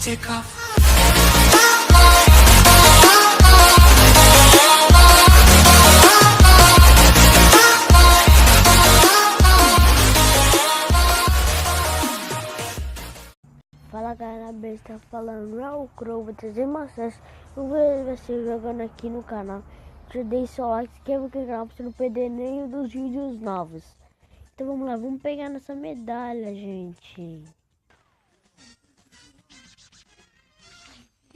take off. Fala galera, besta, falando Raul Crow, vou trazer uma acesso. Eu vou ser jogando aqui no canal. Já dei seu like, se inscreva no canal pra você não perder nenhum dos vídeos novos. Então vamos lá, vamos pegar nossa medalha, gente.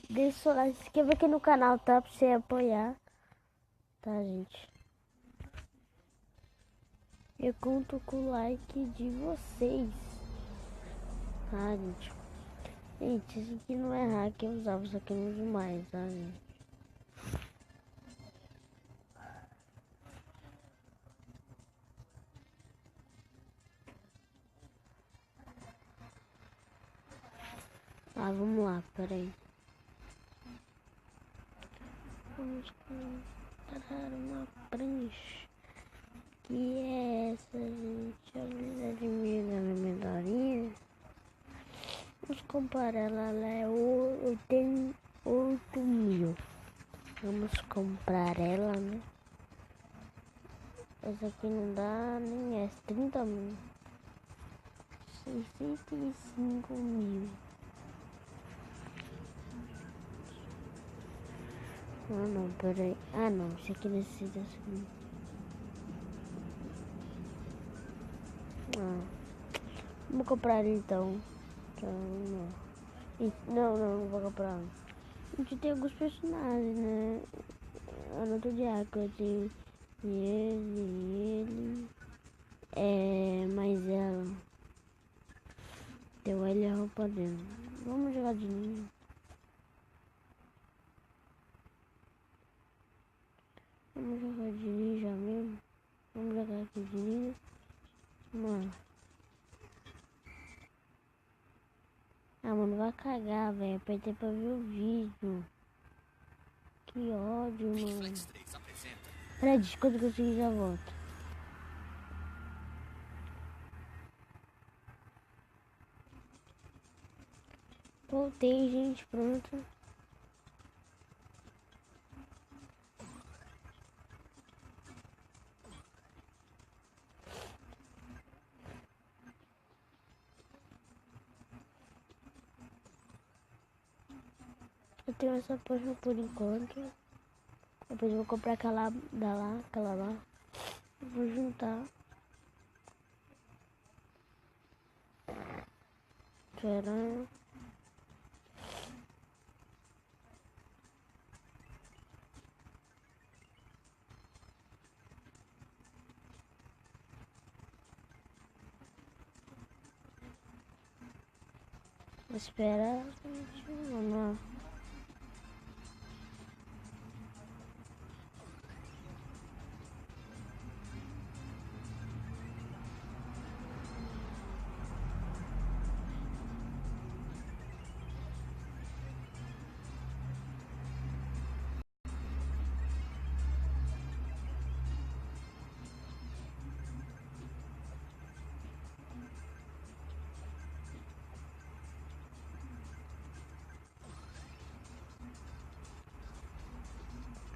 Deixe seu like, se inscreva aqui no canal, tá? Pra você apoiar. Tá, gente? Eu conto com o like de vocês. Tá, gente? Gente, isso aqui não é hack, eu usava isso aqui não demais, tá, gente? Ah, vamos lá, peraí. Vamos comprar uma prancha. Que é essa, gente? A habilidade minha da minha medorinha. Vamos comprar ela é 8.000. Vamos comprar ela, né? Essa aqui não dá nem essa, 30.000. 65.000. Ah não, peraí. Ah não, isso aqui necessita assim. Ah, vamos comprar então. Não vou comprar. A gente tem alguns personagens, né? Eu não tô de arco, eu tenho ele. Mas ela. Deu ele a roupa dele. Vamos jogar de ninja. Vamos jogar de ninja mesmo. Vamos jogar aqui de ninja. Mano. Ah, mano, vai cagar, velho. Apertei pra ver o vídeo. Que ódio, mano. Fred, quando eu conseguir já volto. Voltei, gente, pronto. Eu tenho essa poxa por enquanto. Depois eu vou comprar aquela lá. Eu vou juntar. Esperando. Vou esperar. Vamos lá.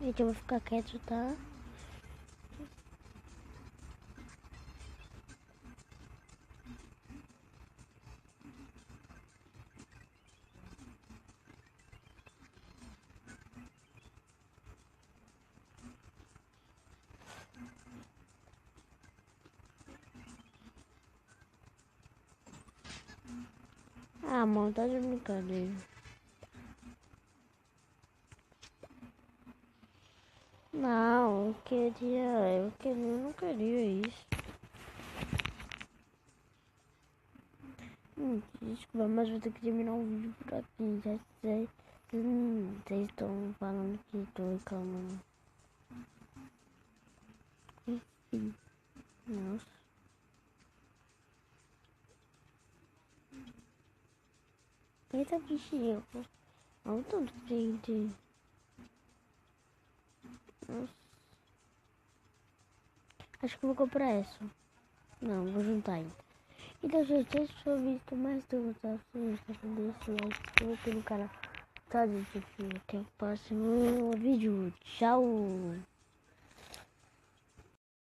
Gente, eu vou ficar quieto, tá? Ah, mano, tá de brincadeira. Não, eu não queria isso. Desculpa, mas vou ter que terminar o vídeo por aqui. Já sei. Vocês estão falando que estou reclamando. Enfim. Nossa. Eita bichinho. Olha o tanto que tem. Nossa. Acho que eu vou comprar essa. Não, vou juntar ainda. Então, gente, esse foi o vídeo mais do deixa o like, se inscreva aqui no canal. Tchau, gente. Até o próximo vídeo. Tchau.